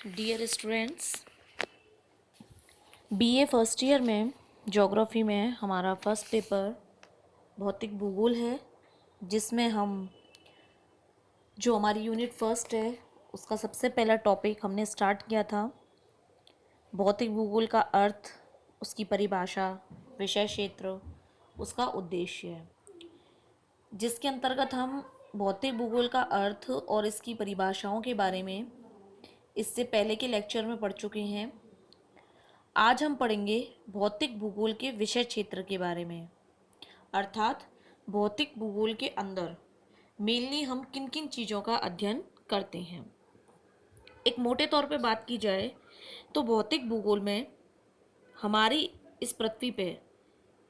Dear students, BA first year में geography में हमारा फर्स्ट पेपर भौतिक भूगोल है, जिसमें हम जो हमारी यूनिट फर्स्ट है उसका सबसे पहला टॉपिक हमने स्टार्ट किया था। भौतिक भूगोल का अर्थ, उसकी परिभाषा, विषय क्षेत्र, उसका उद्देश्य है, जिसके अंतर्गत हम भौतिक भूगोल का अर्थ और इसकी परिभाषाओं के बारे में इससे पहले के लेक्चर में पढ़ चुके हैं। आज हम पढ़ेंगे भौतिक भूगोल के विषय क्षेत्र के बारे में, अर्थात भौतिक भूगोल के अंदर मेनली हम किन किन चीज़ों का अध्ययन करते हैं। एक मोटे तौर पे बात की जाए तो भौतिक भूगोल में हमारी इस पृथ्वी पे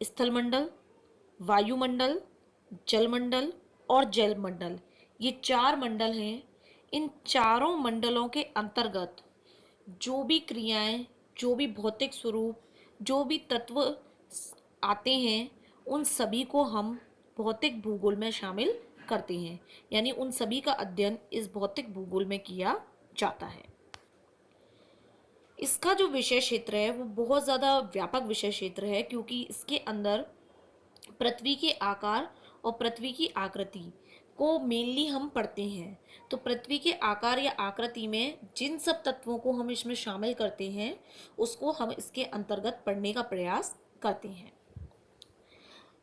स्थलमंडल, वायुमंडल, जलमंडल और जलमंडल, ये 4 मंडल हैं। इन चारों मंडलों के अंतर्गत जो भी क्रियाएं, जो भी भौतिक स्वरूप, जो भी तत्व आते हैं, उन सभी को हम भौतिक भूगोल में शामिल करते हैं, यानी उन सभी का अध्ययन इस भौतिक भूगोल में किया जाता है। इसका जो विषय क्षेत्र है वो बहुत ज़्यादा व्यापक विषय क्षेत्र है, क्योंकि इसके अंदर पृथ्वी के आकार और पृथ्वी की आकृति को मेनली हम पढ़ते हैं। तो पृथ्वी के आकार या आकृति में जिन सब तत्वों को हम इसमें शामिल करते हैं उसको हम इसके अंतर्गत पढ़ने का प्रयास करते हैं।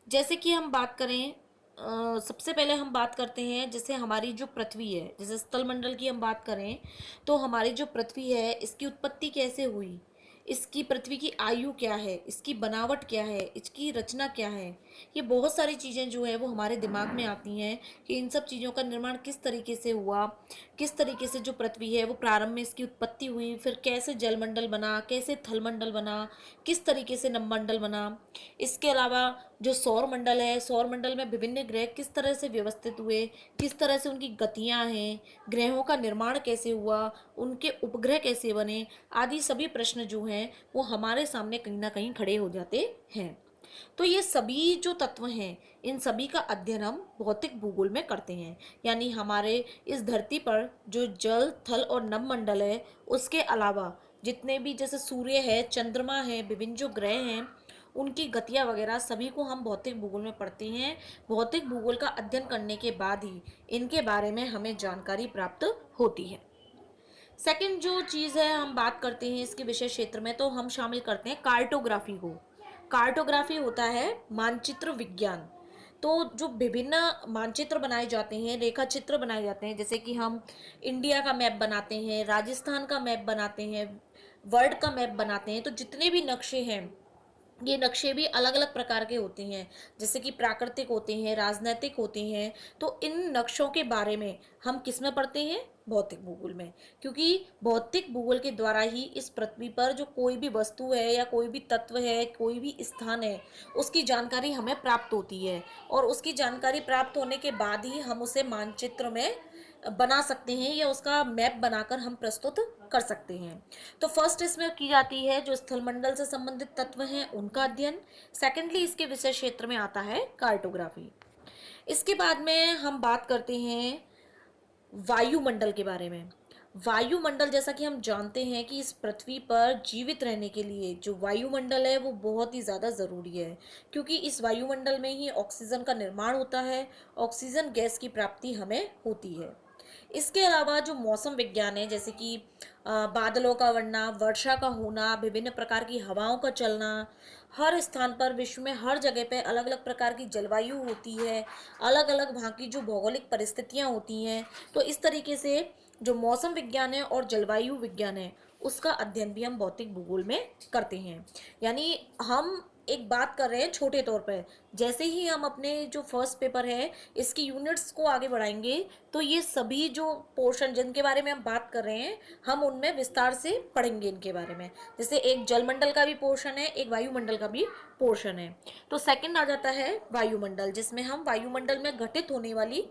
जैसे कि हम बात करें, सबसे पहले हम बात करते हैं जैसे हमारी जो पृथ्वी है, जैसे स्थलमंडल की हम बात करें तो हमारी जो पृथ्वी है इसकी उत्पत्ति कैसे हुई, इसकी पृथ्वी की आयु क्या है, इसकी बनावट क्या है, इसकी रचना क्या है, ये बहुत सारी चीज़ें जो है वो हमारे दिमाग में आती हैं कि इन सब चीज़ों का निर्माण किस तरीके से हुआ, किस तरीके से जो पृथ्वी है वो प्रारंभ में इसकी उत्पत्ति हुई, फिर कैसे जलमंडल बना, कैसे थलमंडल बना, किस तरीके से नवमंडल बना। इसके अलावा जो सौर मंडल है, सौर मंडल में विभिन्न ग्रह किस तरह से व्यवस्थित हुए, किस तरह से उनकी गतियां हैं, ग्रहों का निर्माण कैसे हुआ, उनके उपग्रह कैसे बने, आदि सभी प्रश्न जो हैं वो हमारे सामने कहीं ना कहीं खड़े हो जाते हैं। तो ये सभी जो तत्व हैं, इन सभी का अध्ययन हम भौतिक भूगोल में करते हैं। यानी हमारे इस धरती पर जो जल, थल और नभमंडल है, उसके अलावा जितने भी जैसे सूर्य है, चंद्रमा है, विभिन्न जो ग्रह हैं, उनकी गतियाँ वगैरह सभी को हम भौतिक भूगोल में पढ़ते हैं। भौतिक भूगोल का अध्ययन करने के बाद ही इनके बारे में हमें जानकारी प्राप्त होती है। सेकंड जो चीज़ है हम बात करते हैं इसके विषय क्षेत्र में, तो हम शामिल करते हैं कार्टोग्राफी को। कार्टोग्राफी होता है मानचित्र विज्ञान। तो जो विभिन्न मानचित्र बनाए जाते हैं, रेखा चित्र बनाए जाते हैं, जैसे कि हम इंडिया का मैप बनाते हैं, राजस्थान का मैप बनाते हैं, वर्ल्ड का मैप बनाते हैं, तो जितने भी नक्शे हैं ये नक्शे भी अलग अलग प्रकार के होते हैं, जैसे कि प्राकृतिक होते हैं, राजनैतिक होते हैं। तो इन नक्शों के बारे में हम किस में पढ़ते हैं? भौतिक भूगोल में, क्योंकि भौतिक भूगोल के द्वारा ही इस पृथ्वी पर जो कोई भी वस्तु है या कोई भी तत्व है, कोई भी स्थान है, उसकी जानकारी हमें प्राप्त होती है, और उसकी जानकारी प्राप्त होने के बाद ही हम उसे मानचित्र में बना सकते हैं या उसका मैप बनाकर हम प्रस्तुत कर सकते हैं। तो फर्स्ट इसमें की जाती है जो स्थलमंडल से संबंधित तत्व हैं उनका अध्ययन। सेकेंडली इसके विषय क्षेत्र में आता है कार्टोग्राफी। इसके बाद में हम बात करते हैं वायुमंडल के बारे में। वायुमंडल, जैसा कि हम जानते हैं कि इस पृथ्वी पर जीवित रहने के लिए जो वायुमंडल है वो बहुत ही ज़्यादा ज़रूरी है, क्योंकि इस वायुमंडल में ही ऑक्सीजन का निर्माण होता है, ऑक्सीजन गैस की प्राप्ति हमें होती है। इसके अलावा जो मौसम विज्ञान है, जैसे कि बादलों का बनना, वर्षा का होना, विभिन्न प्रकार की हवाओं का चलना, हर स्थान पर विश्व में हर जगह पे अलग अलग प्रकार की जलवायु होती है, अलग अलग वहाँ की जो भौगोलिक परिस्थितियाँ होती हैं। तो इस तरीके से जो मौसम विज्ञान है और जलवायु विज्ञान है उसका अध्ययन भी हम भौतिक भूगोल में करते हैं। यानी हम एक बात कर रहे हैं छोटे तौर पर, जैसे ही हम अपने जो फर्स्ट पेपर है इसकी यूनिट्स को आगे बढ़ाएंगे तो ये सभी जो पोर्शन जिनके बारे में हम बात कर रहे हैं हम उनमें विस्तार से पढ़ेंगे इनके बारे में। जैसे एक जलमंडल का भी पोर्शन है, एक वायुमंडल का भी पोर्शन है। तो सेकंड आ जाता है वायुमंडल, जिसमें हम वायुमंडल में घटित होने वाली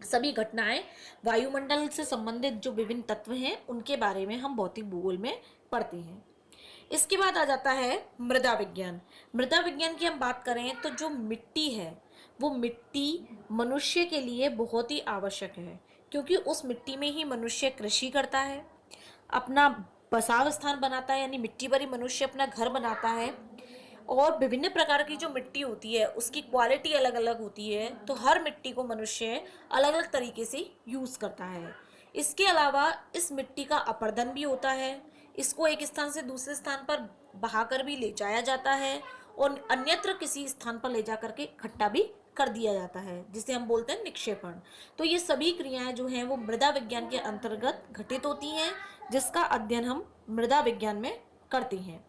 सभी घटनाएं, वायुमंडल से संबंधित जो विभिन्न तत्व हैं उनके बारे में हम भौतिक भूगोल में पढ़ते हैं। इसके बाद आ जाता है मृदा विज्ञान। मृदा विज्ञान की हम बात करें तो जो मिट्टी है वो मिट्टी मनुष्य के लिए बहुत ही आवश्यक है, क्योंकि उस मिट्टी में ही मनुष्य कृषि करता है, अपना बसाव स्थान बनाता है, यानी मिट्टी पर ही मनुष्य अपना घर बनाता है। और विभिन्न प्रकार की जो मिट्टी होती है उसकी क्वालिटी अलग अलग होती है, तो हर मिट्टी को मनुष्य अलग अलग तरीके से यूज़ करता है। इसके अलावा इस मिट्टी का अपर्दन भी होता है, इसको एक स्थान से दूसरे स्थान पर बहाकर भी ले जाया जाता है और अन्यत्र किसी स्थान पर ले जाकर के इकट्ठा भी कर दिया जाता है, जिसे हम बोलते हैं निक्षेपण। तो ये सभी क्रियाएं जो हैं वो मृदा विज्ञान के अंतर्गत घटित होती हैं, जिसका अध्ययन हम मृदा विज्ञान में करते हैं।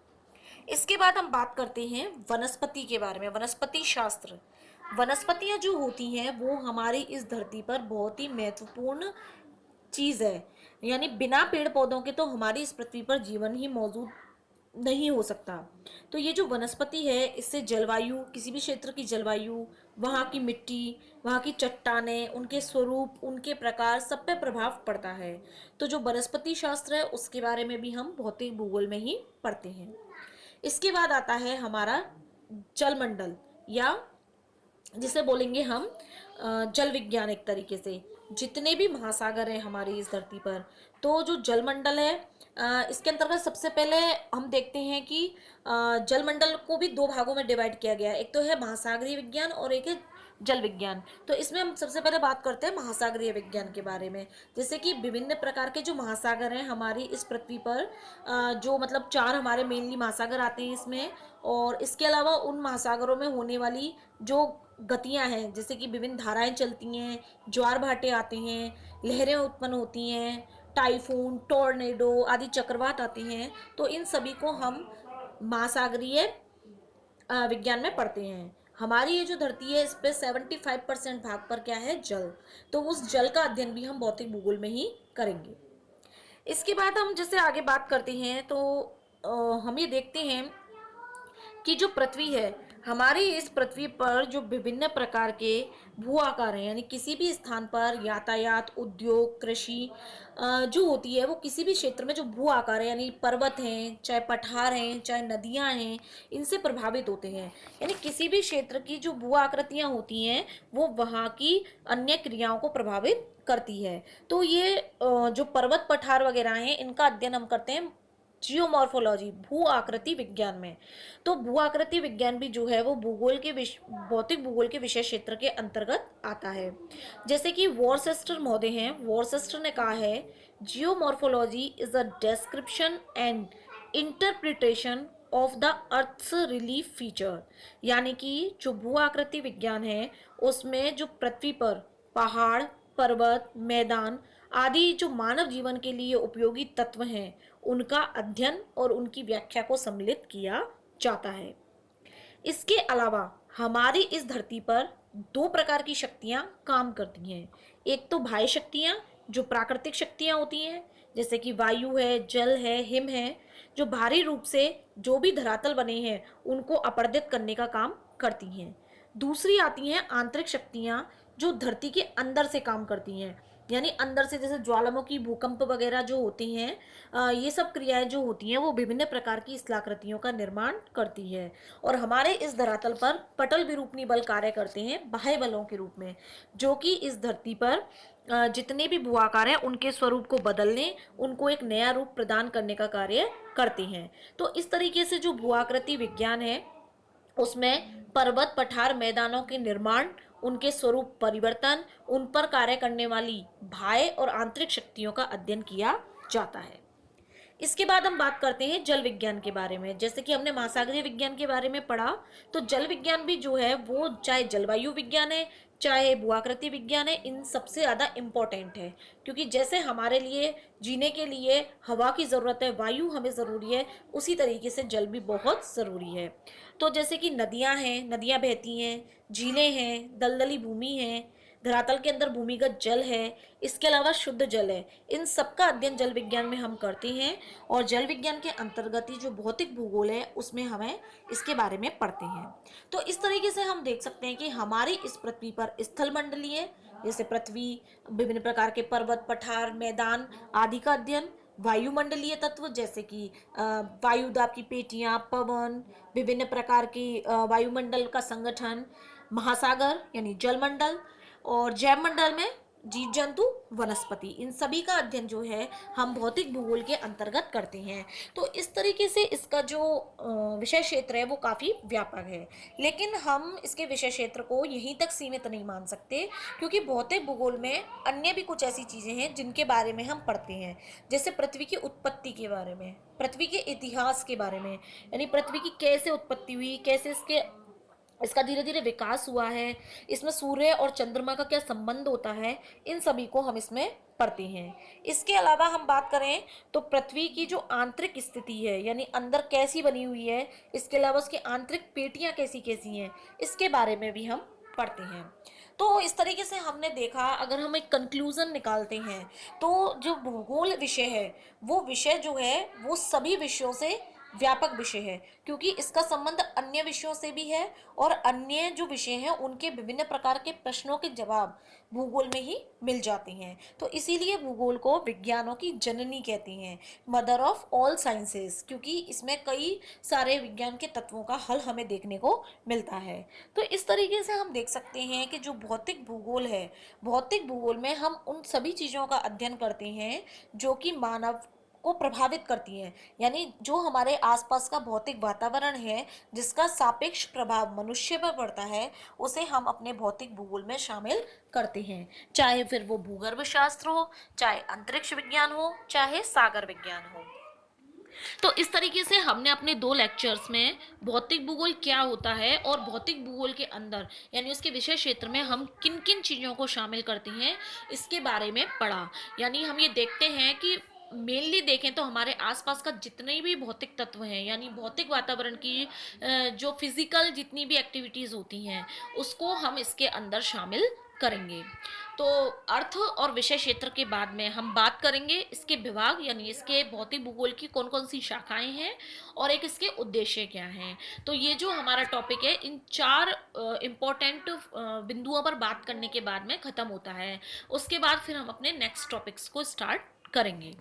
इसके बाद हम बात करते हैं वनस्पति के बारे में, वनस्पति शास्त्र। वनस्पतियां जो होती हैं वो हमारी इस धरती पर बहुत ही महत्वपूर्ण चीज़ है, यानी बिना पेड़ पौधों के तो हमारी इस पृथ्वी पर जीवन ही मौजूद नहीं हो सकता। तो ये जो वनस्पति है इससे जलवायु, किसी भी क्षेत्र की जलवायु, वहाँ की मिट्टी, वहाँ की चट्टानें, उनके स्वरूप, उनके प्रकार, सब पे प्रभाव पड़ता है। तो जो वनस्पति शास्त्र है उसके बारे में भी हम भौतिक भूगोल में ही पढ़ते हैं। इसके बाद आता है हमारा जलमंडल, या जिसे बोलेंगे हम जल विज्ञान एक तरीके से। जितने भी महासागर हैं हमारी इस धरती पर, तो जो जलमंडल है इसके अंतर्गत सबसे पहले हम देखते हैं कि जलमंडल को भी दो भागों में डिवाइड किया गया है। एक तो है महासागरीय विज्ञान और एक है जल विज्ञान। तो इसमें हम सबसे पहले बात करते हैं महासागरीय विज्ञान के बारे में। जैसे कि विभिन्न प्रकार के जो महासागर हैं हमारी इस पृथ्वी पर, जो मतलब चार हमारे मेनली महासागर आते हैं इसमें। और इसके अलावा उन महासागरों में होने वाली जो गतियां हैं, जैसे कि विभिन्न धाराएं चलती हैं, ज्वार भाटे आते हैं, लहरें उत्पन्न होती हैं, टाइफून, टॉर्नेडो आदि चक्रवात आते हैं, तो इन सभी को हम महासागरीय विज्ञान में पढ़ते हैं। हमारी ये जो धरती है इस पे 75% भाग पर क्या है, जल। तो उस जल का अध्ययन भी हम भौतिक भूगोल में ही करेंगे। इसके बाद हम जैसे आगे बात करते हैं तो हम ये देखते हैं कि जो पृथ्वी है, हमारी इस पृथ्वी पर जो विभिन्न प्रकार के भू आकार हैं, यानी किसी भी स्थान पर यातायात, उद्योग, कृषि जो होती है वो किसी भी क्षेत्र में जो भू आकार है, यानी पर्वत हैं, चाहे पठार हैं, चाहे नदियां हैं, इनसे प्रभावित होते हैं। यानी किसी भी क्षेत्र की जो भू आकृतियां होती हैं वो वहाँ की अन्य क्रियाओं को प्रभावित करती है। तो ये जो पर्वत पठार वगैरह हैं इनका अध्ययन हम करते हैं जियोमॉर्फोलॉजी, भू आकृति विज्ञान में। तो भू आकृति विज्ञान भी जो है वो भूगोल के भौतिक भूगोल के विषय क्षेत्र के अंतर्गत आता है। जैसे कि वॉरसेस्टर महोदय हैं, वॉरसेस्टर ने कहा है, geomorphology is a description and interpretation of the earth's relief feature. यानी कि जो भू आकृति विज्ञान है उसमें जो पृथ्वी पर पहाड़, पर्वत, मैदान आदि जो मानव जीवन के लिए उपयोगी तत्व हैं उनका अध्ययन और उनकी व्याख्या को सम्मिलित किया जाता है। इसके अलावा हमारी इस धरती पर दो प्रकार की शक्तियां काम करती हैं। एक तो बाह्य शक्तियां जो प्राकृतिक शक्तियां होती हैं, जैसे कि वायु है, जल है, हिम है, जो भारी रूप से जो भी धरातल बने हैं उनको अपर्दित करने का काम करती हैं। दूसरी आती हैं आंतरिक शक्तियां जो धरती के अंदर से काम करती हैं, यानी अंदर से, जैसे ज्वालामुखी, भूकंप वगैरह जो होती हैं, ये सब क्रियाएं जो होती हैं वो विभिन्न प्रकार की स्थलाकृतियों का निर्माण करती है। और हमारे इस धरातल पर पटल विरूपणी बल कार्य करते हैं बाह्य बलों के रूप में, जो कि इस धरती पर जितने भी भू आकार हैं उनके स्वरूप को बदलने, उनको एक नया रूप प्रदान करने का कार्य करते हैं। तो इस तरीके से जो भू आकृति विज्ञान है उसमें पर्वत, पठार, मैदानों के निर्माण, उनके स्वरूप परिवर्तन, उन पर कार्य करने वाली बाह्य और आंतरिक शक्तियों का अध्ययन किया जाता है। इसके बाद हम बात करते हैं जल विज्ञान के बारे में। जैसे कि हमने महासागरीय विज्ञान के बारे में पढ़ा, तो जल विज्ञान भी जो है वो चाहे जलवायु विज्ञान है, चाहे भूआकृति विज्ञान है, इन सबसे ज़्यादा इम्पोर्टेंट है। क्योंकि जैसे हमारे लिए जीने के लिए हवा की ज़रूरत है, वायु हमें ज़रूरी है, उसी तरीके से जल भी बहुत ज़रूरी है। तो जैसे कि नदियाँ हैं, नदियाँ बहती हैं, झीलें हैं, दलदली भूमि है, धरातल के अंदर भूमिगत जल है, इसके अलावा शुद्ध जल है, इन सबका अध्ययन जल विज्ञान में हम करते हैं। और जल विज्ञान के अंतर्गत ही जो भौतिक भूगोल है उसमें हमें इसके बारे में पढ़ते हैं। तो इस तरीके से हम देख सकते हैं कि हमारी इस पृथ्वी पर स्थल मंडलीय, जैसे पृथ्वी, विभिन्न प्रकार के पर्वत, पठार, मैदान आदि का अध्ययन, वायुमंडलीय तत्व जैसे कि वायुदाब की पेटियां, पवन, विभिन्न प्रकार की वायुमंडल का संगठन, महासागर यानी जलमंडल, और जैवमंडल में जीव जंतु, वनस्पति, इन सभी का अध्ययन जो है हम भौतिक भूगोल के अंतर्गत करते हैं। तो इस तरीके से इसका जो विषय क्षेत्र है वो काफ़ी व्यापक है, लेकिन हम इसके विषय क्षेत्र को यहीं तक सीमित नहीं मान सकते, क्योंकि भौतिक भूगोल में अन्य भी कुछ ऐसी चीज़ें हैं जिनके बारे में हम पढ़ते हैं, जैसे पृथ्वी की उत्पत्ति के बारे में, पृथ्वी के इतिहास के बारे में, यानी पृथ्वी की कैसे उत्पत्ति हुई, कैसे इसका धीरे धीरे विकास हुआ है, इसमें सूर्य और चंद्रमा का क्या संबंध होता है, इन सभी को हम इसमें पढ़ते हैं। इसके अलावा हम बात करें तो पृथ्वी की जो आंतरिक स्थिति है, यानी अंदर कैसी बनी हुई है, इसके अलावा उसकी आंतरिक पेटियां कैसी कैसी हैं, इसके बारे में भी हम पढ़ते हैं। तो इस तरीके से हमने देखा, अगर हम एक कंक्लूजन निकालते हैं तो जो भूगोल विषय है वो विषय जो है वो सभी विषयों से व्यापक विषय है, क्योंकि इसका संबंध अन्य विषयों से भी है, और अन्य जो विषय हैं उनके विभिन्न प्रकार के प्रश्नों के जवाब भूगोल में ही मिल जाते हैं। तो इसीलिए भूगोल को विज्ञानों की जननी कहते हैं, मदर ऑफ ऑल साइंसेस, क्योंकि इसमें कई सारे विज्ञान के तत्वों का हल हमें देखने को मिलता है। तो इस तरीके से हम देख सकते हैं कि जो भौतिक भूगोल है, भौतिक भूगोल में हम उन सभी चीज़ों का अध्ययन करते हैं जो कि मानव को प्रभावित करती हैं, यानी जो हमारे आसपास का भौतिक वातावरण है जिसका सापेक्ष प्रभाव मनुष्य पर पड़ता है, उसे हम अपने भौतिक भूगोल में शामिल करते हैं, चाहे फिर वो भूगर्भ शास्त्र हो, चाहे अंतरिक्ष विज्ञान हो, चाहे सागर विज्ञान हो। तो इस तरीके से हमने अपने 2 लेक्चर्स में भौतिक भूगोल क्या होता है और भौतिक भूगोल के अंदर यानी उसके विषय क्षेत्र में हम किन किन चीज़ों को शामिल करते हैं इसके बारे में पढ़ा। यानी हम ये देखते हैं कि मेनली देखें तो हमारे आसपास का जितने भी भौतिक तत्व हैं, यानी भौतिक वातावरण की जो फिजिकल जितनी भी एक्टिविटीज़ होती हैं उसको हम इसके अंदर शामिल करेंगे। तो अर्थ और विषय क्षेत्र के बाद में हम बात करेंगे इसके विभाग, यानी इसके भौतिक भूगोल की कौन कौन सी शाखाएं हैं और एक इसके उद्देश्य क्या हैं। तो ये जो हमारा टॉपिक है इन 4 इम्पोर्टेंट बिंदुओं पर बात करने के बाद में ख़त्म होता है। उसके बाद फिर हम अपने नेक्स्ट टॉपिक्स को स्टार्ट करेंगे।